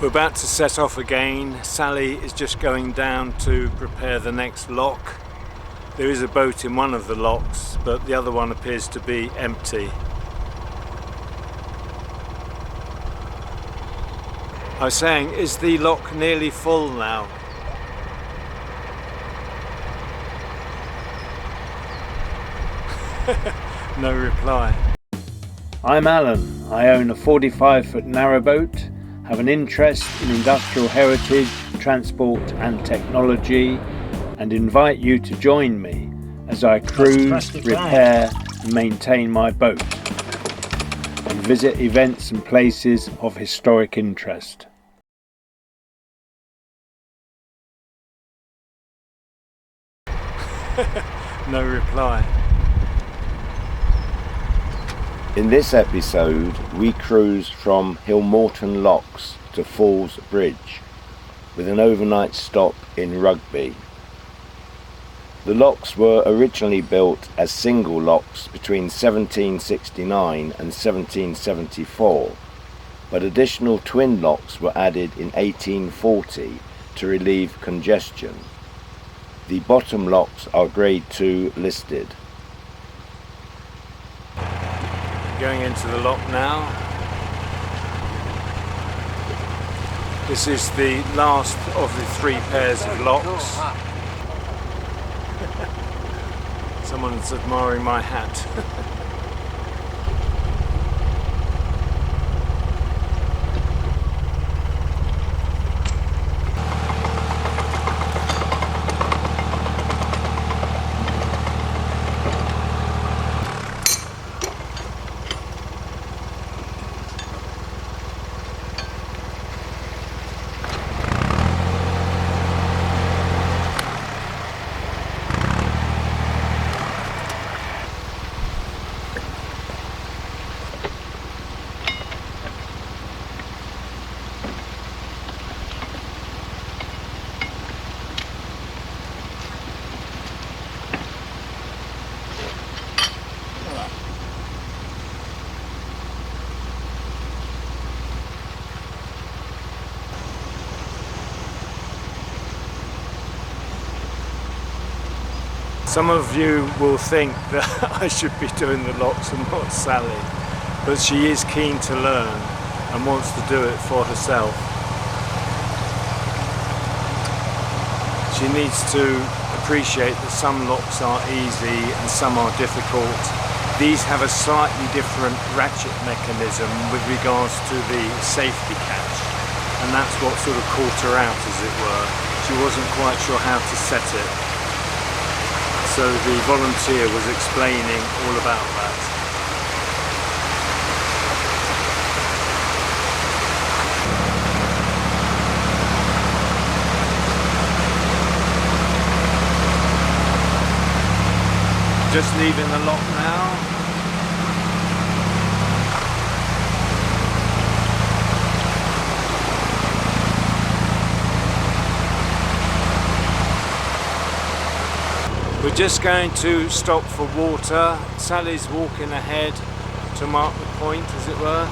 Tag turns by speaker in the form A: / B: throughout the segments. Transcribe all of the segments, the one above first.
A: We're about to set off again. Sally is just going down to prepare the next lock. There is a boat in one of the locks, but the other one appears to be empty. I was saying, is the lock nearly full now? No reply. I'm Alan. I own a 45-foot narrowboat, have an interest in industrial heritage, transport and technology, and invite you to join me as I cruise, repair and maintain my boat and visit events and places of historic interest. No reply.
B: In this episode, we cruise from Hillmorton Locks to Falls Bridge, with an overnight stop in Rugby. The locks were originally built as single locks between 1769 and 1774, but additional twin locks were added in 1840 to relieve congestion. The bottom locks are Grade 2 listed.
A: Going into the lock now. This is the last of the 3 pairs of locks. Someone's admiring my hat. Some of you will think that I should be doing the locks and not Sally, but she is keen to learn and wants to do it for herself. She needs to appreciate that some locks are easy and some are difficult. These have a slightly different ratchet mechanism with regards to the safety catch, and that's what sort of caught her out, as it were. She wasn't quite sure how to set it. So the volunteer was explaining all about that. Just leaving the lock now. We're just going to stop for water. Sally's walking ahead to mark the point, as it were.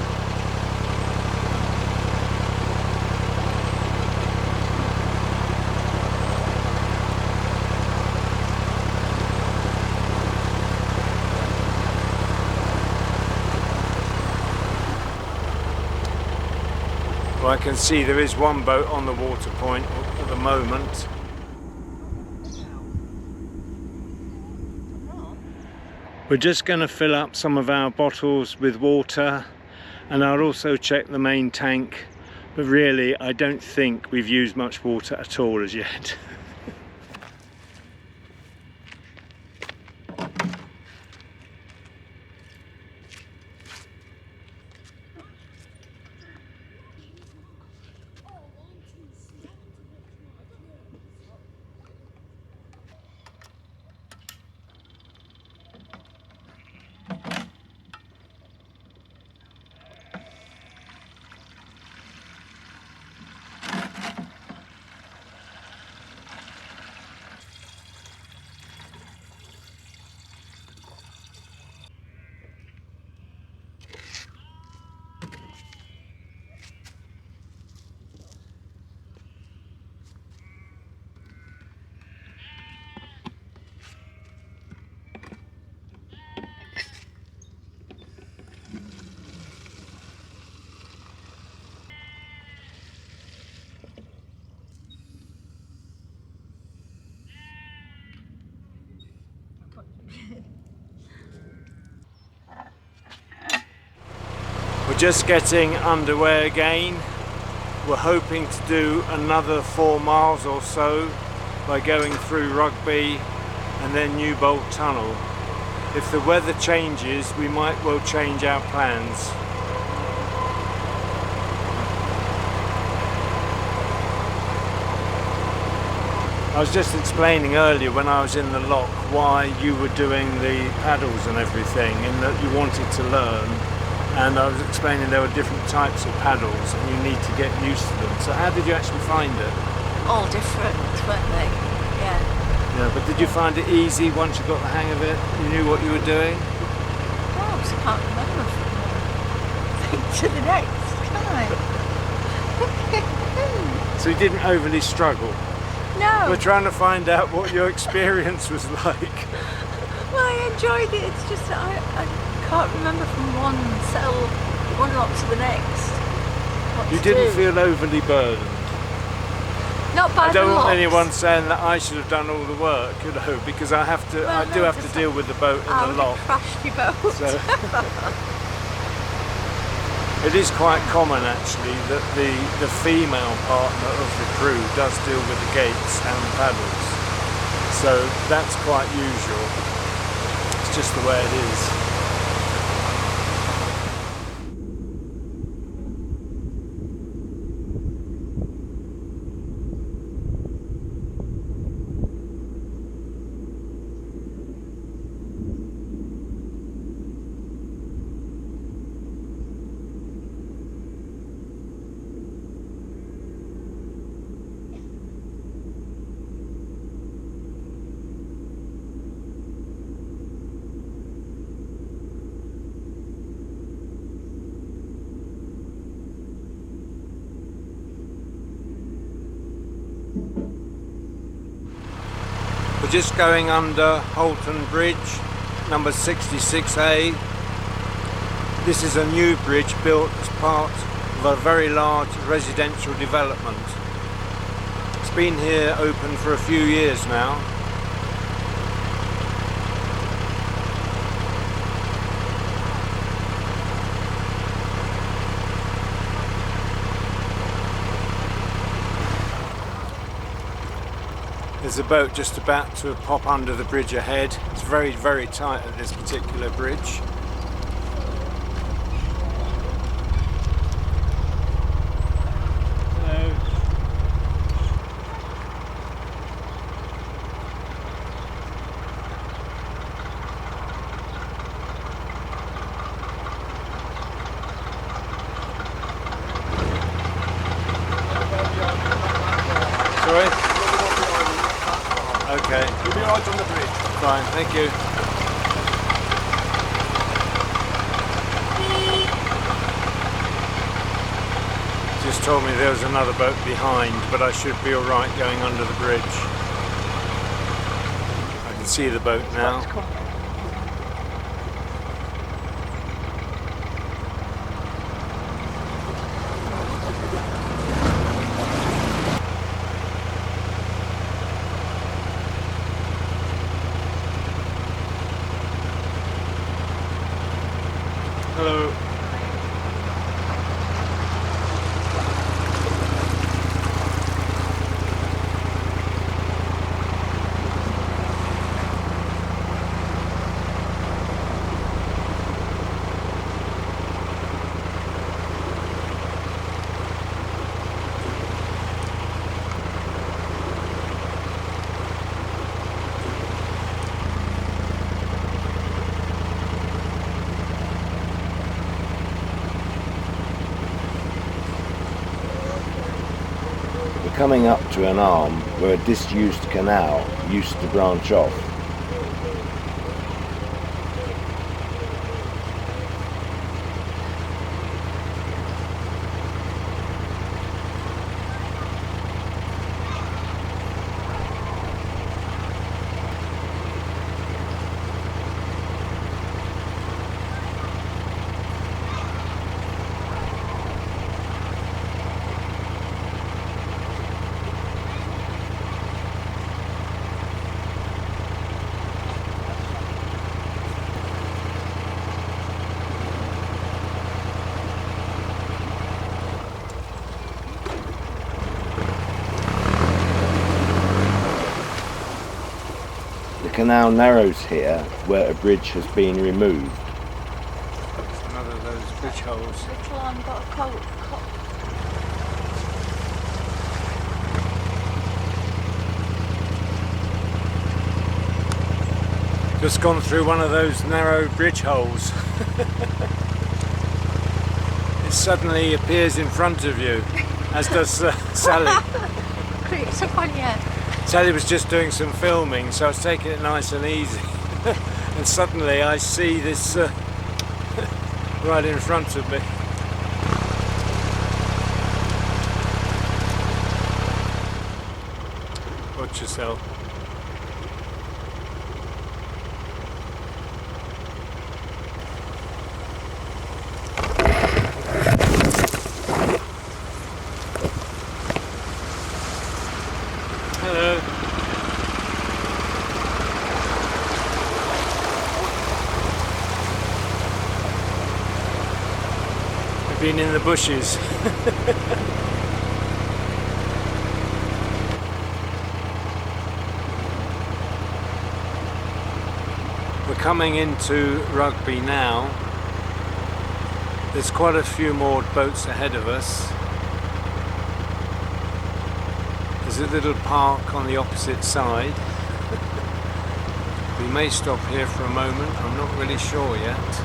A: Well, I can see there is one boat on the water point at the moment. We're just going to fill up some of our bottles with water, and I'll also check the main tank, but really I don't think we've used much water at all as yet. We're just getting underway again. We're hoping to do another 4 miles or so by going through Rugby and then Newbold Tunnel. If the weather changes, we might well change our plans. I was just explaining earlier when I was in the lock why you were doing the paddles and everything, and that you wanted to learn. And I was explaining there were different types of paddles and you need to get used to them. So how did you actually find it?
C: All different, weren't they? Yeah.
A: Yeah, but did you find it easy once you got the hang of it? You knew what you were doing?
C: Oh, I can't remember from one thing to the next, can I?
A: So you didn't overly struggle?
C: No.
A: We're trying to find out what your experience was like.
C: Well, I enjoyed it. It's just that I can't remember from one lock to the next.
A: You didn't feel overly burdened?
C: Not by
A: I don't
C: the
A: want
C: locks.
A: anyone saying that I should have done all the work, you know, because I have to.
C: Well,
A: I do have to deal with the boat and the lock.
C: Crashed your boat.
A: So it is quite common actually that the female partner of the crew does deal with the gates and the paddles. So that's quite usual. It's just the way it is. We're just going under Holton Bridge, number 66A. This is a new bridge built as part of a very large residential development. It's been here open for a few years now. There's a boat just about to pop under the bridge ahead. It's very, very tight at this particular bridge. Hello. Sorry? Okay.
D: You'll be right on the bridge.
A: Fine, thank you. Just told me there was another boat behind, but I should be alright going under the bridge. I can see the boat now. Hello.
B: Coming up to an arm where a disused canal used to branch off. canal narrows here where a bridge has been removed.
A: It's another of those bridge holes.
C: Little one got a coat.
A: Just gone through one of those narrow bridge holes. It suddenly appears in front of you, as does Sally.
C: Creeps up on you.
A: Sally was just doing some filming, so I was taking it nice and easy. And suddenly I see this right in front of me. Watch yourself. Hello. I've been in the bushes. We're coming into Rugby now. There's quite a few more boats ahead of us. There's a little park on the opposite side. We may stop here for a moment, I'm not really sure yet.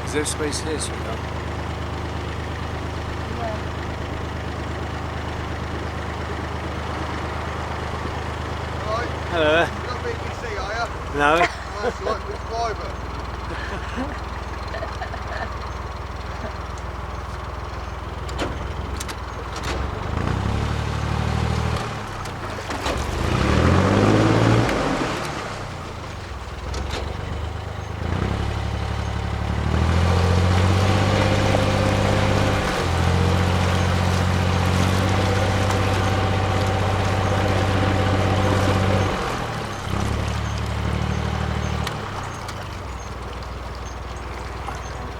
A: Is there space here, sweetheart? Hello there.
D: You're not BBC, are you?
A: No?
D: That's like with fibre.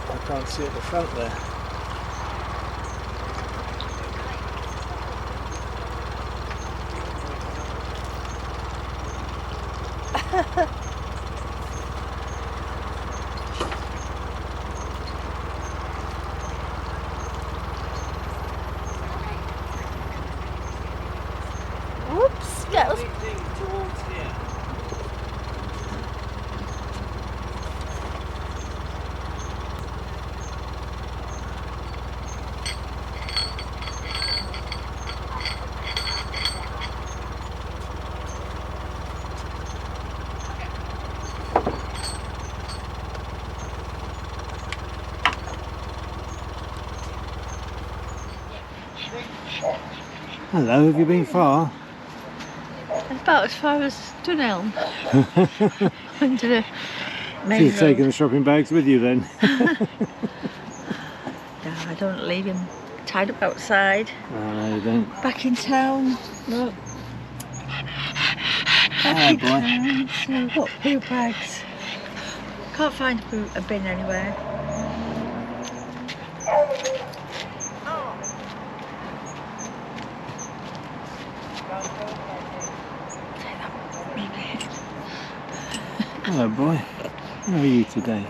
A: I can't see at the front there.
C: Whoops, that was
A: Towards here. Hello, have you been far?
C: about as far as Tunnel. Into the
A: So
C: main
A: you've
C: road.
A: taken the shopping bags with you then?
C: No, I don't leave him tied up outside.
A: No, you don't.
C: Back in town. Look.
A: Hello, boy.
C: town. So I've got poo bags. Can't find a bin anywhere.
A: Hello, boy. How are you today?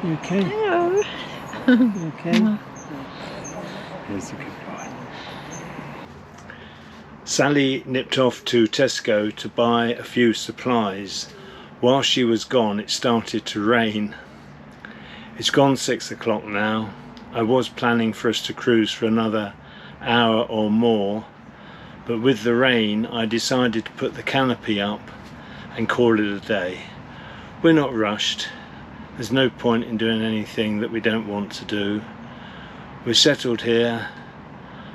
A: You okay?
C: Hello.
A: You okay? Here's a good boy. Sally nipped off to Tesco to buy a few supplies. While she was gone, it started to rain. It's gone 6 o'clock now. I was planning for us to cruise for another hour or more, but with the rain I decided to put the canopy up and call it a day. We're not rushed. There's no point in doing anything that we don't want to do. We're settled here.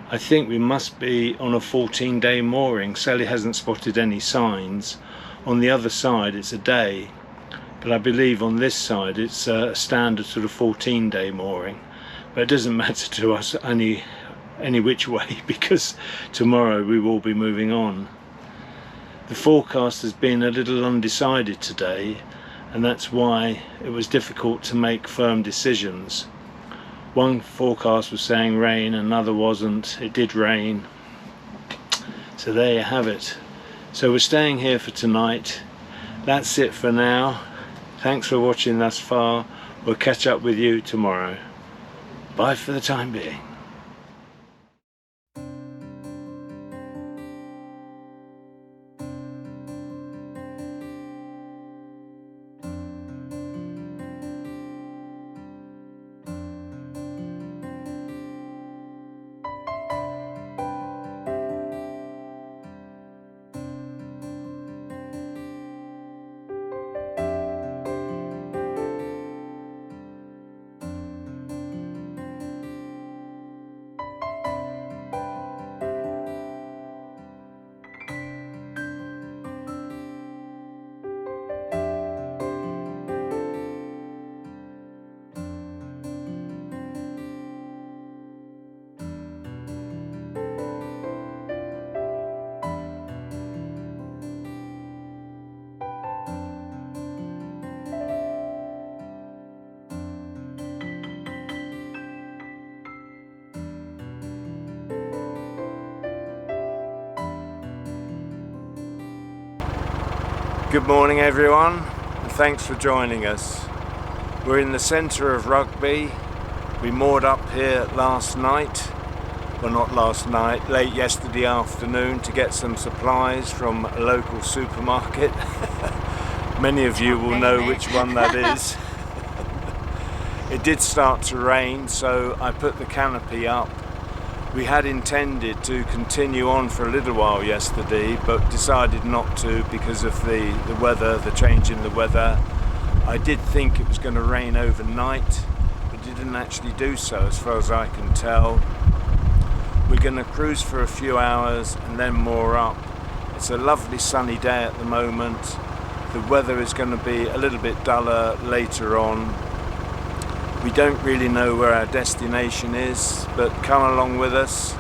A: I think we must be on a 14-day mooring. Sally hasn't spotted any signs. On the other side it's a day, but I believe on this side it's a standard sort of 14-day mooring. But it doesn't matter to us, only any which way because tomorrow we will be moving on. The forecast has been a little undecided today, and that's why it was difficult to make firm decisions. One forecast was saying rain, another wasn't. It did rain. So there you have it. So we're staying here for tonight. That's it for now. Thanks for watching thus far. We'll catch up with you tomorrow. Bye for the time being. Good morning everyone, and thanks for joining us. We're in the centre of Rugby. We moored up here last night, well not last night, late yesterday afternoon to get some supplies from a local supermarket. Many of you will know which one that is. It did start to rain, so I put the canopy up. We had intended to continue on for a little while yesterday, but decided not to because of the weather, the change in the weather. I did think it was going to rain overnight, but it didn't actually do so as far as I can tell. We're going to cruise for a few hours and then moor up. It's a lovely sunny day at the moment. The weather is going to be a little bit duller later on. We don't really know where our destination is, but come along with us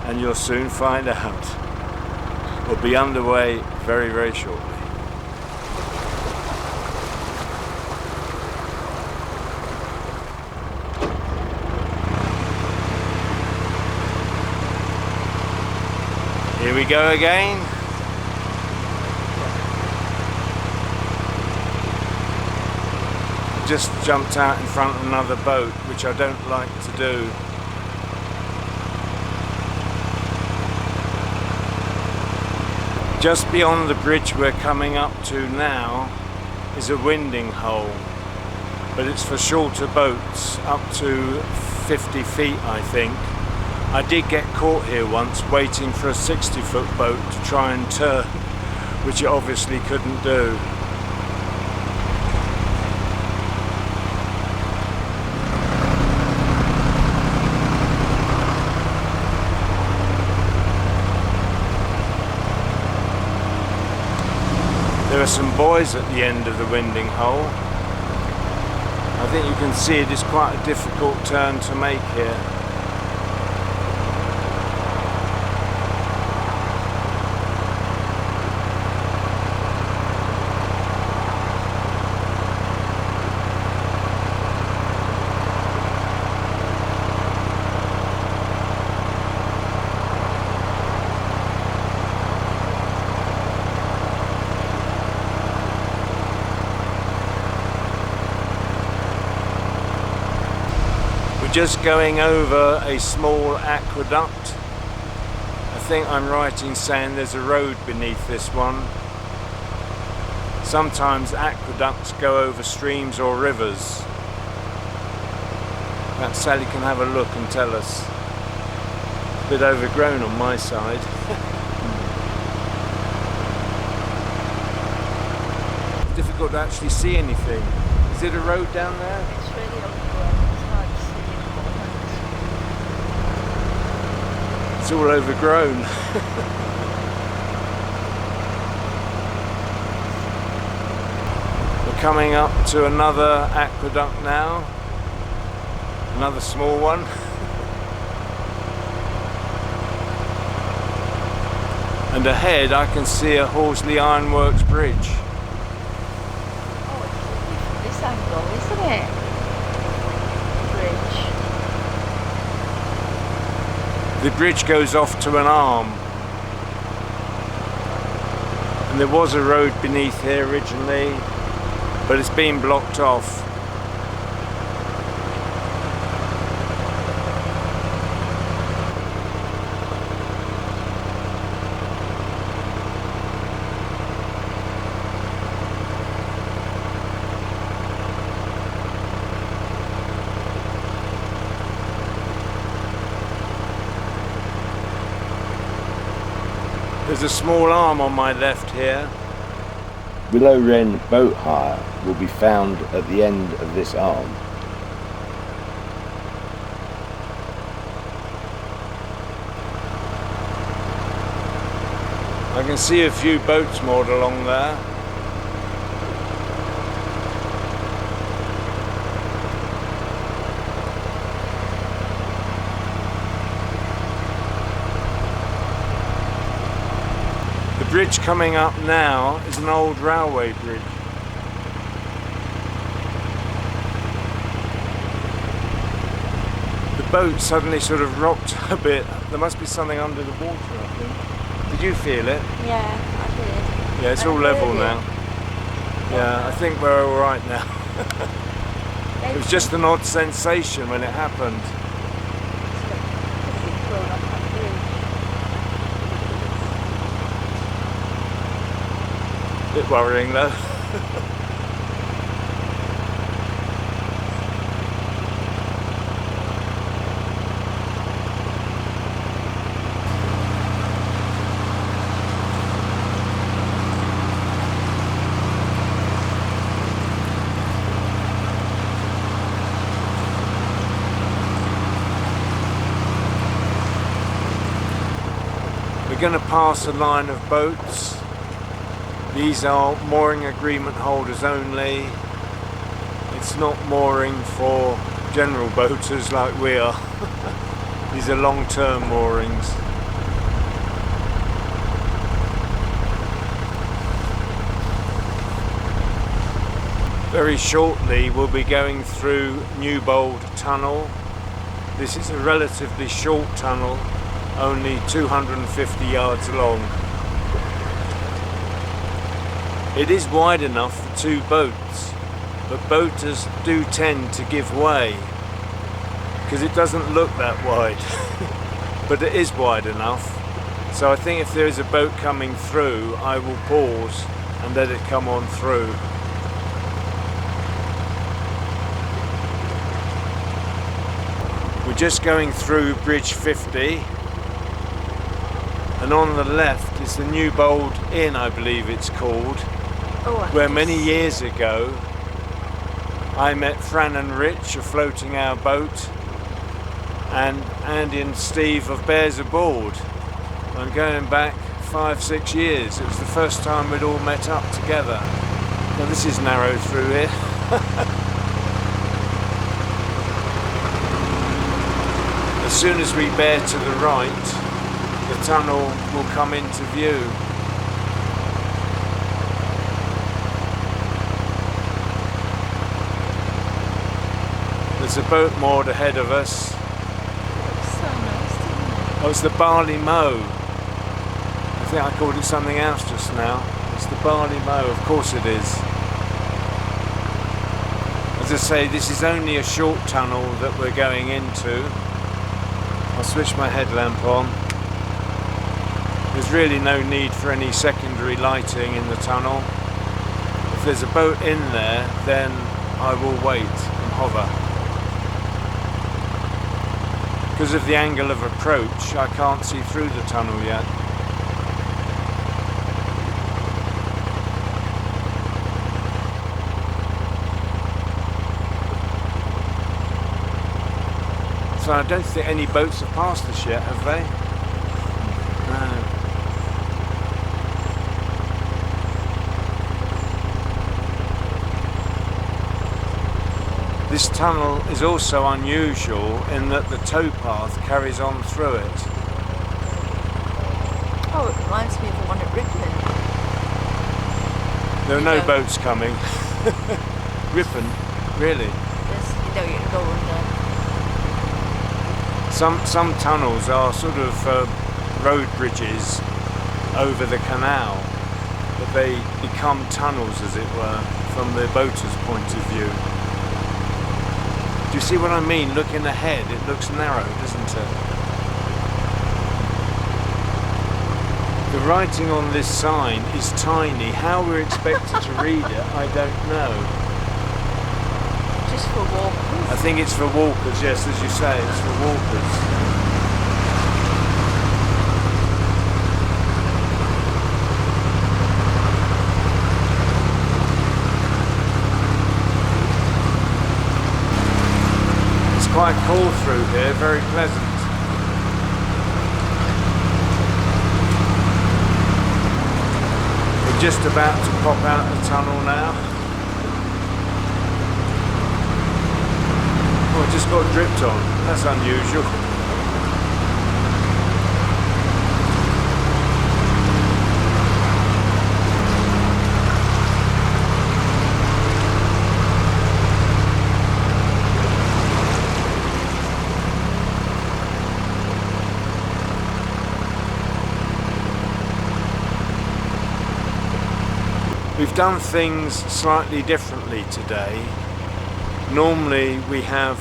A: and you'll soon find out. We'll be underway very, very shortly. Here we go again. Just jumped out in front of another boat, which I don't like to do. Just beyond the bridge we're coming up to now is a winding hole, but it's for shorter boats, up to 50 feet I think. I did get caught here once waiting for a 60-foot boat to try and turn, which it obviously couldn't do. There are some buoys at the end of the winding hole. I think you can see it is quite a difficult turn to make here. Just going over a small aqueduct. I think I'm right in saying there's a road beneath this one. Sometimes aqueducts go over streams or rivers. Perhaps Sally can have a look and tell us. A bit overgrown on my side. It's difficult to actually see anything. Is it a road down there?
C: It's really overgrown. It's hard to see anymore.
A: It's all overgrown. We're coming up to another aqueduct now. Another small one. And ahead I can see a Horsley Ironworks bridge.
C: Oh, it's this angle, isn't it? Bridge.
A: The bridge goes off to an arm. And there was a road beneath here originally, but it's been blocked off. There's a small arm on my left here.
B: Willow Wren boat hire will be found at the end of this arm.
A: I can see a few boats moored along there. The bridge coming up now is an old railway bridge. The boat suddenly sort of rocked a bit. There must be something under the water, I think. Did you feel it?
C: Yeah, I did.
A: Yeah, it's all level now. Yeah, I think we're all right now. It was just an odd sensation when it happened. Bit worrying though. We're going to pass a line of boats. These are mooring agreement holders only. It's not mooring for general boaters like we are. These are long-term moorings. Very shortly we'll be going through Newbold Tunnel. This is a relatively short tunnel, only 250 yards long. It is wide enough for two boats, but boaters do tend to give way because it doesn't look that wide, but it is wide enough. So I think if there is a boat coming through, I will pause and let it come on through. We're just going through Bridge 50. And on the left is the Newbold Inn, I believe it's called, where many years ago I met Fran and Rich of Floating Our Boat and Andy and Steve of Bears Aboard. I'm going back 5-6 years. It was the first time we'd all met up together. Now this is narrow through here. As soon as we bear to the right, the tunnel will come into view. There's a boat moored ahead of us.
C: So nice,
A: Oh, it's the Barley Mow. I think I called it something else just now. It's the Barley Mow, of course it is. As I say, this is only a short tunnel that we're going into. I'll switch my headlamp on. There's really no need for any secondary lighting in the tunnel. If there's a boat in there, then I will wait and hover. Because of the angle of approach, I can't see through the tunnel yet. So I don't think any boats have passed us yet, have they? No. This tunnel is also unusual in that the towpath carries on through it.
C: Oh, it reminds me of the one at Ripon.
A: There are
C: You
A: no
C: don't-
A: boats coming. Ripon, really?
C: Yes, you don't get to go under.
A: Some tunnels are sort of road bridges over the canal, but they become tunnels, as it were, from the boater's point of view. Do you see what I mean? Looking ahead, it looks narrow, doesn't it? The writing on this sign is tiny. How we're expected to read it, I don't know.
C: Just for walkers.
A: I think it's for walkers, yes, as you say, it's for walkers. It's quite cool through here, very pleasant. We're just about to pop out the tunnel now. Oh, it just got dripped on. That's unusual. We've done things slightly differently today. Normally we have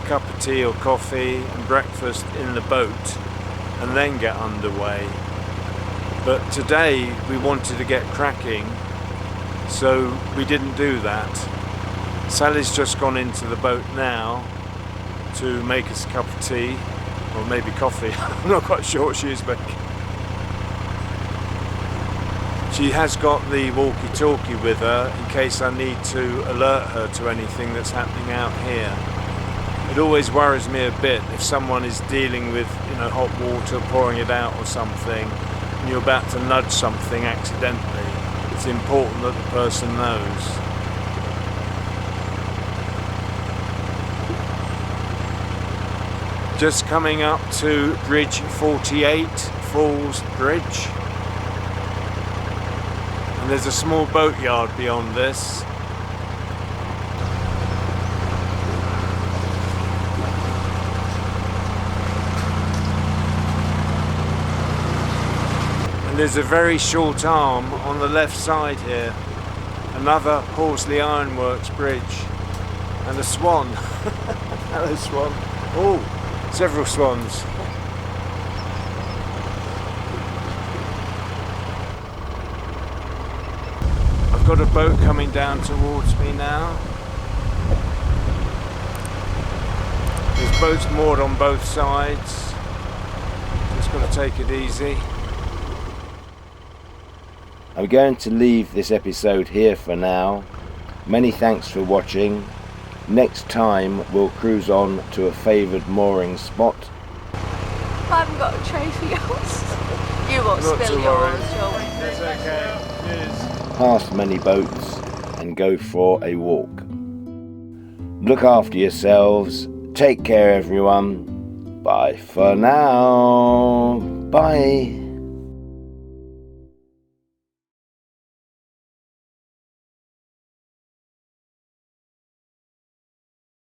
A: a cup of tea or coffee and breakfast in the boat and then get underway. But today we wanted to get cracking, so we didn't do that. Sally's just gone into the boat now to make us a cup of tea, or maybe coffee. I'm not quite sure what she is making. She has got the walkie-talkie with her in case I need to alert her to anything that's happening out here. It always worries me a bit if someone is dealing with, hot water, pouring it out or something, and you're about to nudge something accidentally. It's important that the person knows. Just coming up to Bridge 48, Falls Bridge. And there's a small boatyard beyond this. And there's a very short arm on the left side here. Another Horsley Ironworks bridge. And a swan. Hello, swan. Oh, several swans. I've got a boat coming down towards me now. There's boats moored on both sides. Just got to take it easy.
B: I'm going to leave this episode here for now. Many thanks for watching. Next time we'll cruise on to a favoured mooring spot.
C: I haven't got a tray for yours. You won't
A: Not to
C: spill
A: worry.
C: yours, shall we?
A: That's okay. Cheers.
B: Past many boats and go for a walk. Look after yourselves. Take care, everyone. Bye for now. Bye.